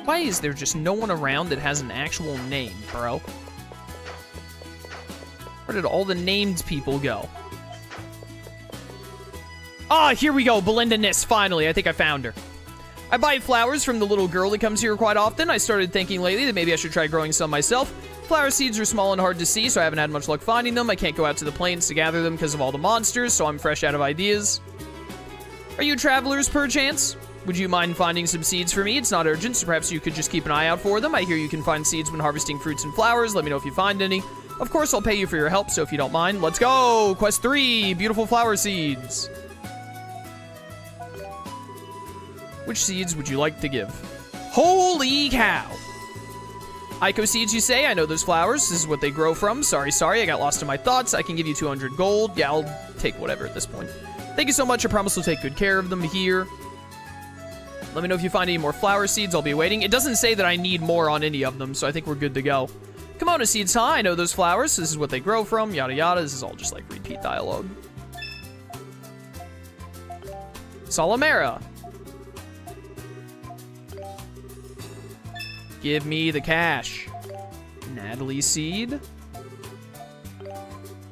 Why is there just no one around that has an actual name, bro? Where did all the named people go? Ah, here we go. Belinda Niss, finally. I think I found her. I buy flowers from the little girl that comes here quite often. I started thinking lately that maybe I should try growing some myself. Flower seeds are small and hard to see, so I haven't had much luck finding them. I can't go out to the plains to gather them because of all the monsters, so I'm fresh out of ideas. Are you travelers, perchance? Would you mind finding some seeds for me? It's not urgent, so perhaps you could just keep an eye out for them. I hear you can find seeds when harvesting fruits and flowers. Let me know if you find any. Of course, I'll pay you for your help, so if you don't mind, let's go! Quest 3, beautiful flower seeds. Which seeds would you like to give? Holy cow! Ico seeds, you say? I know those flowers. This is what they grow from. Sorry, I got lost in my thoughts. I can give you 200 gold. Yeah, I'll take whatever at this point. Thank you so much. I promise we'll take good care of them here. Let me know if you find any more flower seeds. I'll be waiting. It doesn't say that I need more on any of them, so I think we're good to go. Kimono seeds, huh? I know those flowers. This is what they grow from. Yada yada. This is all just like repeat dialogue. Salamera. Give me the cash. Natalie seed.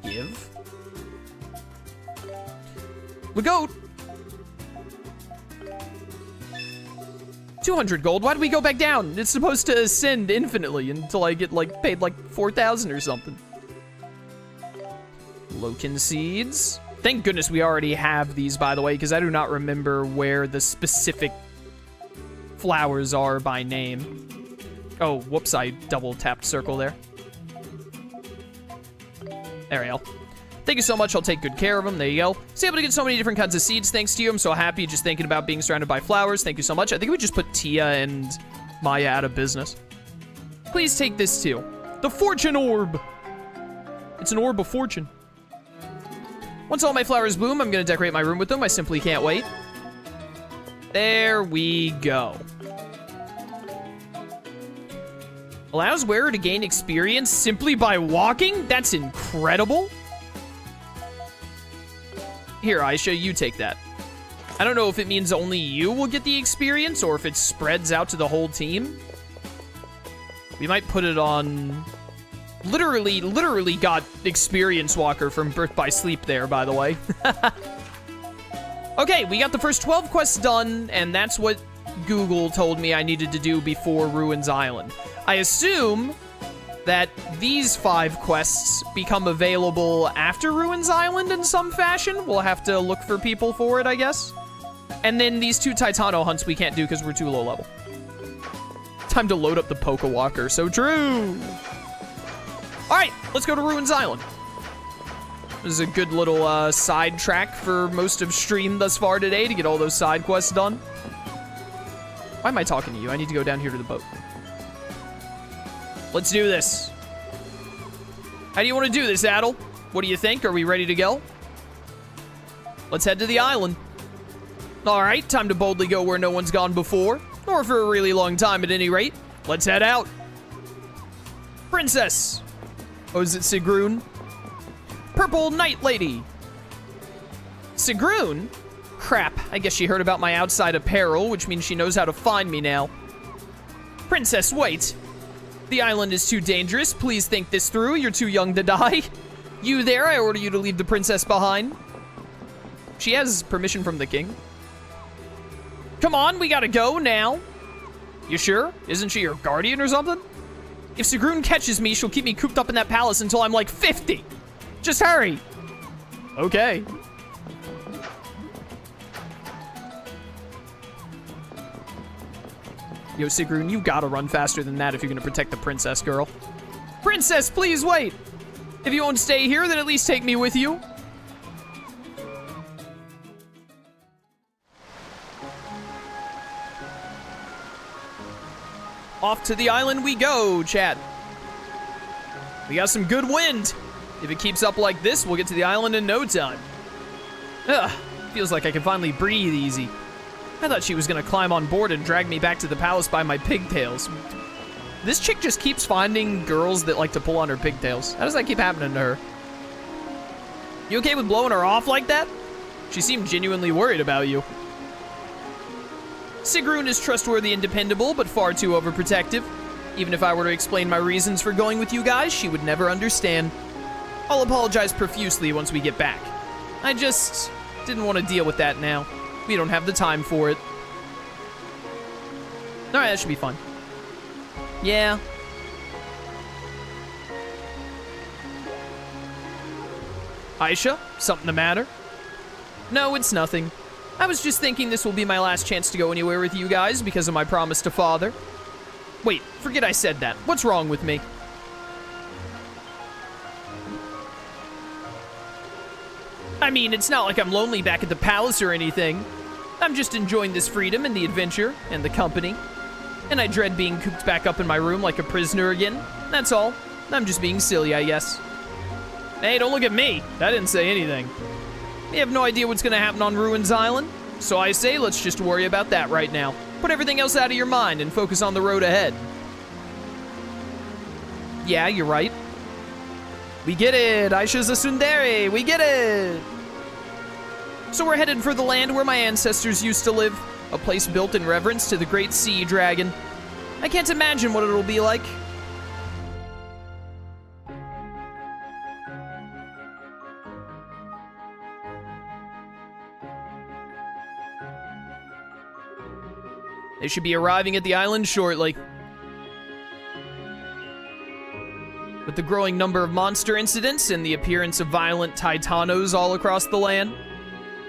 Give. The goat. 200 gold. Why did we go back down? It's supposed to ascend infinitely until I get like paid like 4,000 or something. Loken seeds. Thank goodness we already have these, by the way, because I do not remember where the specific flowers are by name. Oh, whoops, I double tapped circle there. There we go. Thank you so much. I'll take good care of them. There you go. Was able to get so many different kinds of seeds thanks to you. I'm so happy just thinking about being surrounded by flowers. Thank you so much. I think we just put Tia and Maya out of business. Please take this too. The Fortune Orb. It's an orb of fortune. Once all my flowers bloom, I'm going to decorate my room with them. I simply can't wait. There we go. Allows wearer to gain experience simply by walking? That's incredible. Here, Aisha, you take that. I don't know if it means only you will get the experience or if it spreads out to the whole team. We might put it on... Literally got Experience Walker from Birth by Sleep there, by the way. Okay, we got the first 12 quests done, and that's what Google told me I needed to do before Ruins Island. I assume that these 5 quests become available after Ruins Island in some fashion. We'll have to look for people for it, I guess. And then these 2 Titano hunts we can't do because we're too low level. Time to load up the Poke Walker. So true. All right, let's go to Ruins Island. This is a good little side track for most of stream thus far today to get all those side quests done. Why am I talking to you? I need to go down here to the boat. Let's do this. How do you want to do this, Adel? What do you think? Are we ready to go? Let's head to the island. All right, time to boldly go where no one's gone before, or for a really long time at any rate. Let's head out. Princess. Oh, is it Sigrun? Purple Night Lady. Sigrun? Crap, I guess she heard about my outside apparel, which means she knows how to find me now. Princess, wait. The island is too dangerous. Please think this through. You're too young to die. You there, I order you to leave the princess behind. She has permission from the king. Come on, we gotta go now. You sure? Isn't she your guardian or something? If Sigrun catches me, she'll keep me cooped up in that palace until I'm like 50. Just hurry. Okay. Yo, Sigrun, you gotta run faster than that if you're gonna protect the princess, girl. Princess, please wait! If you won't stay here, then at least take me with you. Off to the island we go, chat. We got some good wind. If it keeps up like this, we'll get to the island in no time. Ugh, feels like I can finally breathe easy. I thought she was gonna climb on board and drag me back to the palace by my pigtails. This chick just keeps finding girls that like to pull on her pigtails. How does that keep happening to her? You okay with blowing her off like that? She seemed genuinely worried about you. Sigrun is trustworthy and dependable, but far too overprotective. Even if I were to explain my reasons for going with you guys, she would never understand. I'll apologize profusely once we get back. I just didn't want to deal with that now. We don't have the time for it. Alright, that should be fun. Yeah. Aisha, something the matter? No, it's nothing. I was just thinking this will be my last chance to go anywhere with you guys because of my promise to father. Wait, forget I said that. What's wrong with me? I mean, it's not like I'm lonely back at the palace or anything. I'm just enjoying this freedom and the adventure and the company. And I dread being cooped back up in my room like a prisoner again. That's all. I'm just being silly, I guess. Hey, don't look at me. I didn't say anything. We have no idea what's gonna happen on Ruins Island, so I say let's just worry about that right now. Put everything else out of your mind and focus on the road ahead. Yeah, you're right. We get it! Aisha's a tsundere! We get it! So we're headed for the land where my ancestors used to live. A place built in reverence to the great sea dragon. I can't imagine what it'll be like. They should be arriving at the island shortly. With the growing number of monster incidents and the appearance of violent Titanos all across the land,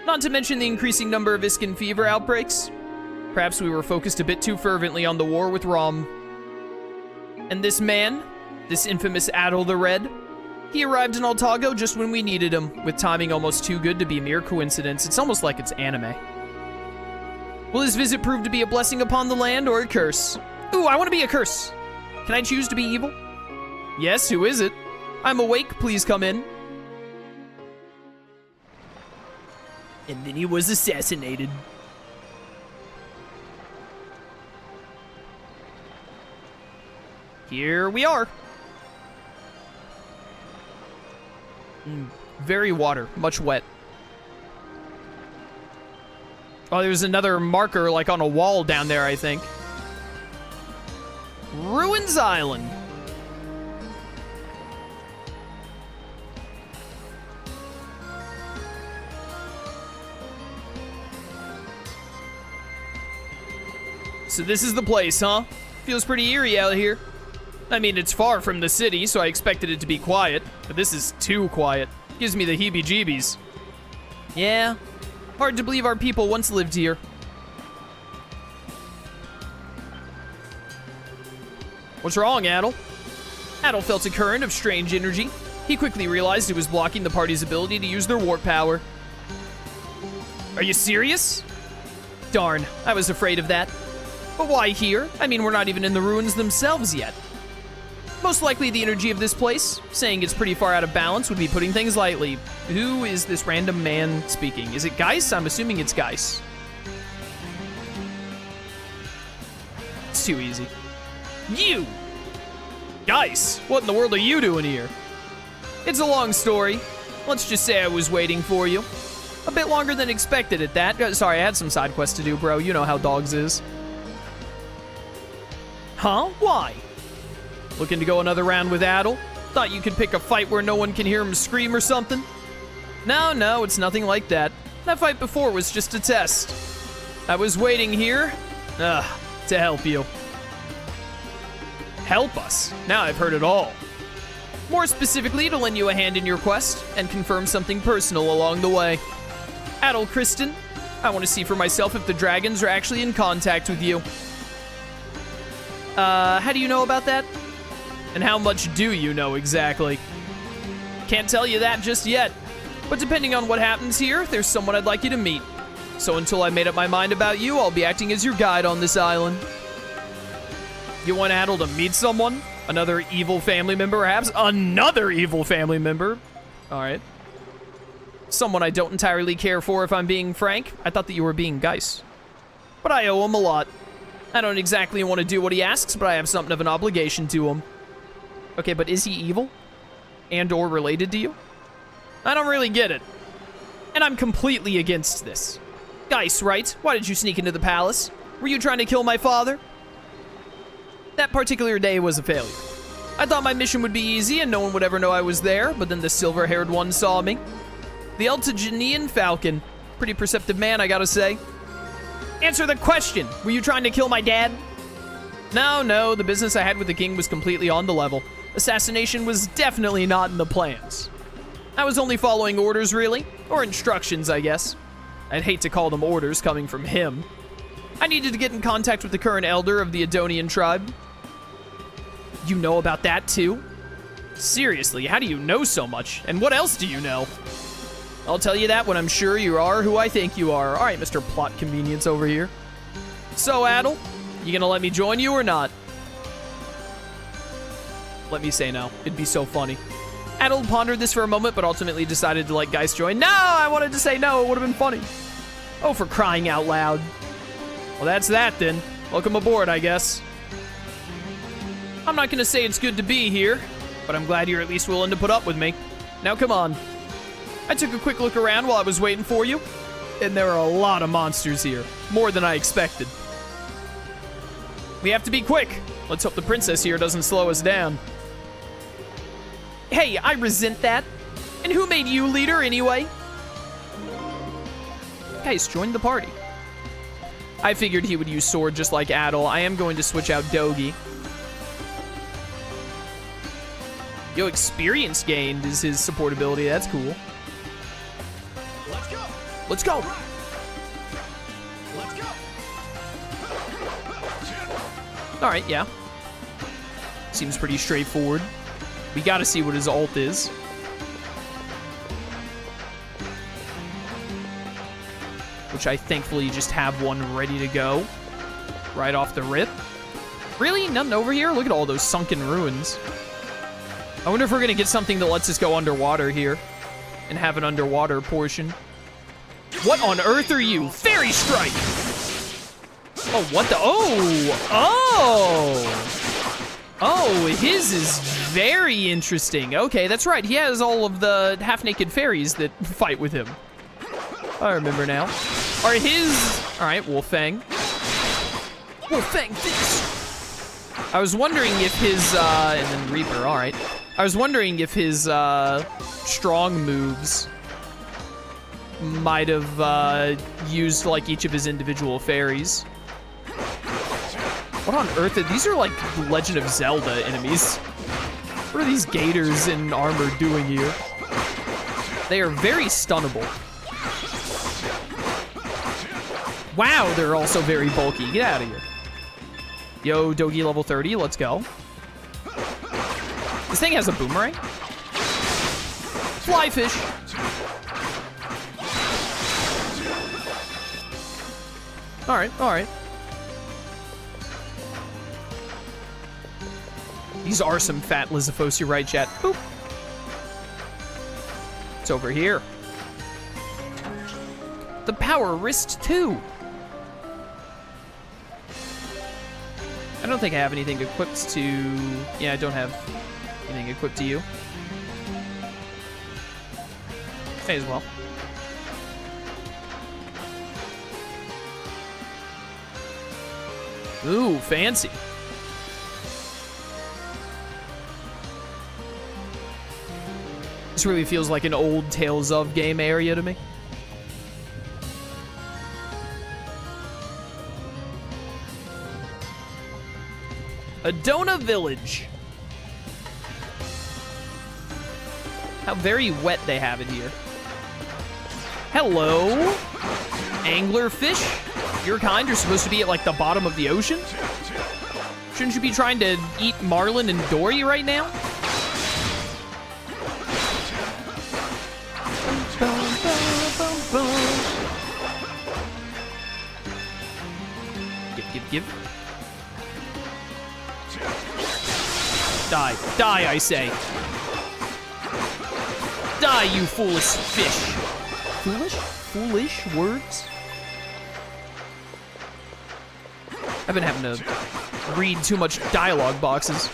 not to mention the increasing number of Iskin fever outbreaks, perhaps we were focused a bit too fervently on the war with Rom. And this man, this infamous Adol the Red, he arrived in Altago just when we needed him, with timing almost too good to be a mere coincidence. It's almost like it's anime. Will his visit prove to be a blessing upon the land or a curse? Ooh, I want to be a curse. Can I choose to be evil? Yes, who is it? I'm awake, please come in. And then he was assassinated. Here we are. Very water, much wet. Oh, there's another marker, like, on a wall down there, I think. Ruins Island. So this is the place, huh? Feels pretty eerie out here. I mean, it's far from the city, so I expected it to be quiet. But this is too quiet. Gives me the heebie-jeebies. Yeah. Hard to believe our people once lived here. What's wrong, Adol? Adol felt a current of strange energy. He quickly realized it was blocking the party's ability to use their warp power. Are you serious? Darn, I was afraid of that. But why here? I mean, we're not even in the ruins themselves yet. Most likely the energy of this place, saying it's pretty far out of balance, would be putting things lightly. Who is this random man speaking? Is it Geis? I'm assuming it's Geis. It's too easy. You! Geis, what in the world are you doing here? It's a long story. Let's just say I was waiting for you. A bit longer than expected at that. Sorry, I had some side quests to do, bro. You know how dogs is. Huh? Why? Looking to go another round with Adol? Thought you could pick a fight where no one can hear him scream or something? No, it's nothing like that. That fight before was just a test. I was waiting here, to help you. Help us? Now I've heard it all. More specifically, to lend you a hand in your quest and confirm something personal along the way. Adol Kristen, I want to see for myself if the dragons are actually in contact with you. How do you know about that? And how much do you know exactly? Can't tell you that just yet. But depending on what happens here, there's someone I'd like you to meet. So until I made up my mind about you, I'll be acting as your guide on this island. You want Adol to meet someone? Another evil family member, perhaps? Another evil family member? Alright. Someone I don't entirely care for, if I'm being frank. I thought that you were being Geis. But I owe him a lot. I don't exactly want to do what he asks, but I have something of an obligation to him. Okay, but is he evil? And or related to you? I don't really get it. And I'm completely against this. Geis, right? Why did you sneak into the palace? Were you trying to kill my father? That particular day was a failure. I thought my mission would be easy and no one would ever know I was there, but then the silver-haired one saw me. The Nihon Falcom. Pretty perceptive man, I gotta say. Answer the question! Were you trying to kill my dad? No, the business I had with the king was completely on the level. Assassination was definitely not in the plans. I was only following orders, really. Or instructions, I guess. I'd hate to call them orders coming from him. I needed to get in contact with the current elder of the Adonian tribe. You know about that, too? Seriously, how do you know so much? And what else do you know? I'll tell you that when I'm sure you are who I think you are. All right, Mr. Plot Convenience over here. So, Adel, you gonna let me join you or not? Let me say no. It'd be so funny. Adel pondered this for a moment, but ultimately decided to let Geist join. No, I wanted to say no. It would have been funny. Oh, for crying out loud. Well, that's that then. Welcome aboard, I guess. I'm not gonna say it's good to be here, but I'm glad you're at least willing to put up with me. Now, come on. I took a quick look around while I was waiting for you, and there are a lot of monsters here. More than I expected. We have to be quick. Let's hope the princess here doesn't slow us down. Hey, I resent that. And who made you leader anyway? Guys, join the party. I figured he would use sword just like Adel. I am going to switch out Dogi. Yo, experience gained is his support ability. That's cool. Let's go. Let's go. Let's go. All right, yeah. Seems pretty straightforward. We gotta see what his ult is. Which I thankfully just have one ready to go. Right off the rip. Really? Nothing over here? Look at all those sunken ruins. I wonder if we're gonna get something that lets us go underwater here. And have an underwater portion. What on earth are you? Fairy Strike! Oh, what the? Oh, his is very interesting. Okay, that's right. He has all of the half-naked fairies that fight with him. I remember now. All right, all right, Wolfang. Wolfang this. I was wondering if his, and then Reaper, all right. I was wondering if his, strong moves might have, used, like, each of his individual fairies. What on earth? These are like Legend of Zelda enemies. What are these gators in armor doing here? They are very stunnable. Wow, they're also very bulky. Get out of here. Yo, Dogi level 30. Let's go. This thing has a boomerang? Fly fish. All right, all right. These are some fat Lizifos, you're right, chat. Boop. It's over here. The Power Wrist 2. I don't think I have anything equipped to... Yeah, I don't have anything equipped to you. May as well. Ooh, fancy. This really feels like an old Tales of game area to me. Adona Village. How very wet they have it here. Hello, anglerfish. Your kind are supposed to be at like the bottom of the ocean. Shouldn't you be trying to eat marlin and dory right now? Give. Die. Die, I say. Die, you foolish fish. Foolish? Foolish words? I've been having to read too much dialogue boxes.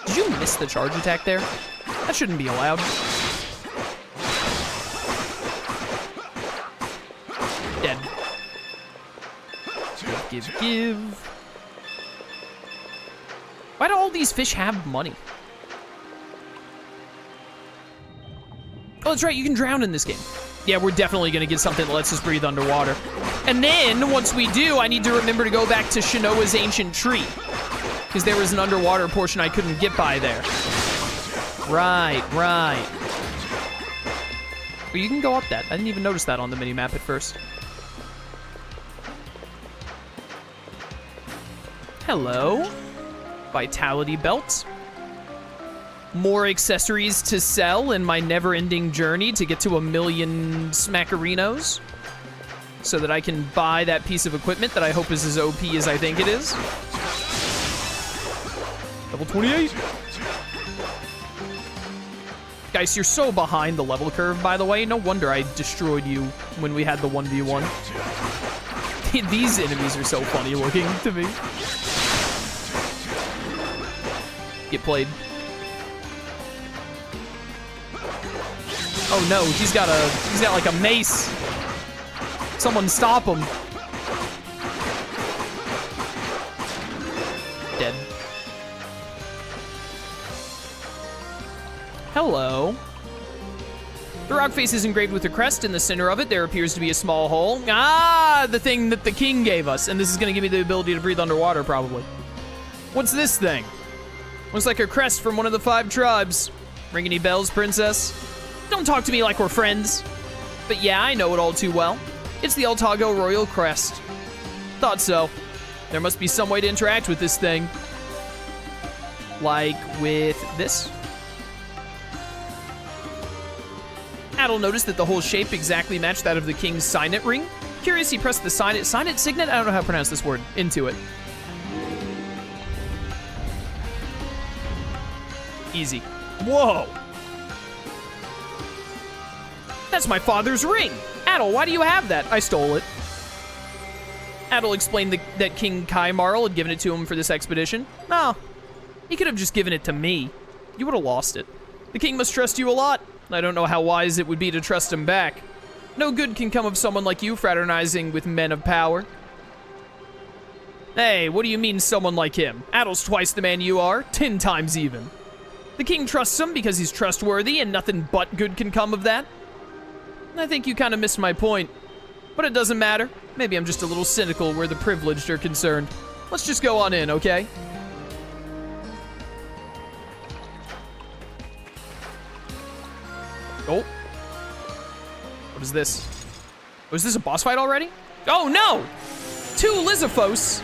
Did you miss the charge attack there? That shouldn't be allowed. Dead. give. Why do all these fish have money? Oh, that's right, you can drown in this game. Yeah, we're definitely gonna get something that lets us breathe underwater. And then, once we do, I need to remember to go back to Shinoa's ancient tree. Because there was an underwater portion I couldn't get by there. Right. But you can go up that. I didn't even notice that on the mini-map at first. Hello. Vitality belts. More accessories to sell in my never-ending journey to get to 1,000,000 smackerinos. So that I can buy that piece of equipment that I hope is as OP as I think it is. Level 28. Guys, you're so behind the level curve, by the way. No wonder I destroyed you when we had the 1v1. These enemies are so funny looking to me. Get played. Oh no, he's got like a mace. Someone stop him. Dead. Hello. The rock face is engraved with a crest. In the center of it, there appears to be a small hole. Ah, the thing that the king gave us. And this is gonna give me the ability to breathe underwater, probably. What's this thing? Looks like a crest from one of the 5 tribes. Ring any bells, princess? Don't talk to me like we're friends. But yeah, I know it all too well. It's the Altago Royal Crest. Thought so. There must be some way to interact with this thing. Like with this? Adel noticed that the whole shape exactly matched that of the king's signet ring. Curious, he pressed the signet signet? I don't know how to pronounce this word. Into it. Easy. Whoa! That's my father's ring! Adel, why do you have that? I stole it. Adel explained that King Kaimarl had given it to him for this expedition. No, he could have just given it to me. You would have lost it. The king must trust you a lot. I don't know how wise it would be to trust him back. No good can come of someone like you fraternizing with men of power. Hey, what do you mean someone like him? Adel's twice the man you are, 10 times even. The king trusts him because he's trustworthy and nothing but good can come of that. I think you kind of missed my point. But it doesn't matter. Maybe I'm just a little cynical where the privileged are concerned. Let's just go on in, okay? Oh. What is this? Oh, is this a boss fight already? Oh, no! 2 Lizzophos.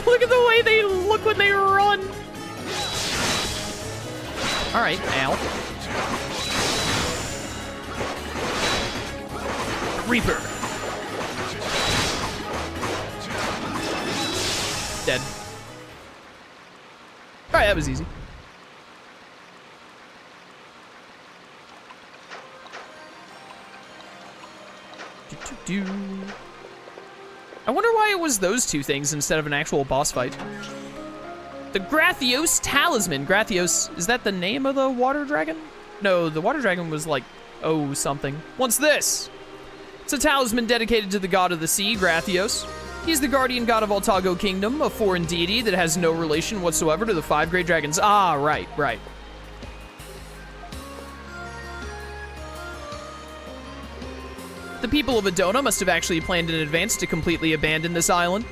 Look at the way they look when they run. All right, ow. Reaper. Dead. All right, that was easy. I wonder why it was those 2 things instead of an actual boss fight. The Gratios Talisman. Gratios, is that the name of the water dragon? No, the water dragon was like, oh, something. What's this? It's a talisman dedicated to the god of the sea, Gratios. He's the guardian god of Altago Kingdom, a foreign deity that has no relation whatsoever to the 5 great dragons. Ah, right. The people of Adona must have actually planned in advance to completely abandon this island,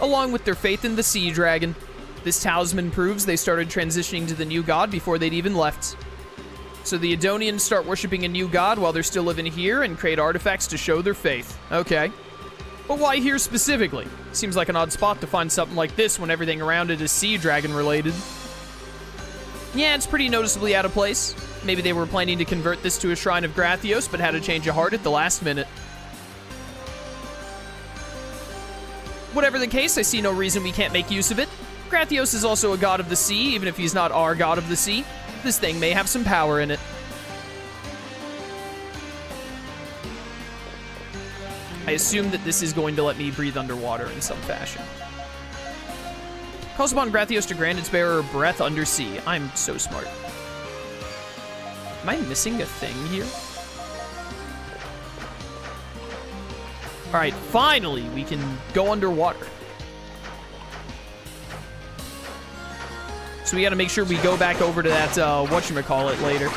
along with their faith in the sea dragon. This talisman proves they started transitioning to the new god before they'd even left. So the Adonians start worshipping a new god while they're still living here and create artifacts to show their faith. Okay. But why here specifically? Seems like an odd spot to find something like this when everything around it is sea dragon related. Yeah, it's pretty noticeably out of place. Maybe they were planning to convert this to a shrine of Gratios, but had a change of heart at the last minute. Whatever the case, I see no reason we can't make use of it. Gratios is also a god of the sea, even if he's not our god of the sea. This thing may have some power in it. I assume that this is going to let me breathe underwater in some fashion. Calls upon Gratios to grant its bearer breath under sea. I'm so smart. Am I missing a thing here? All right, finally, we can go underwater. So we gotta make sure we go back over to that, whatchamacallit later.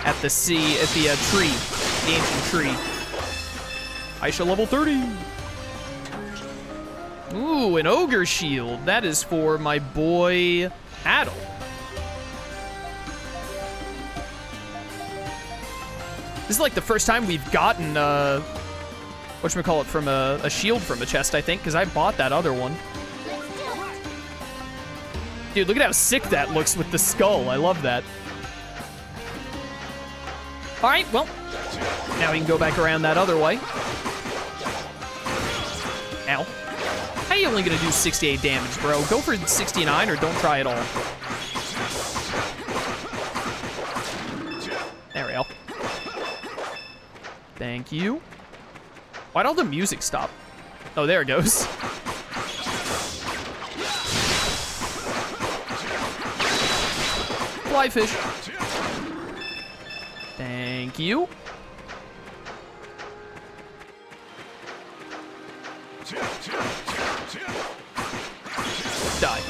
At the tree. The ancient tree. Aisha level 30. Ooh, an ogre shield. That is for my boy, Adel. This is like the first time we've gotten, whatchamacallit, from a shield from a chest, I think, because I bought that other one. Dude, look at how sick that looks with the skull. I love that. All right, well, now we can go back around that other way. Ow. How are you only gonna do 68 damage, bro? Go for 69 or don't try at all. There we go. Thank you. Why'd all the music stop? Oh, there it goes. Fly fish. Thank you. Die.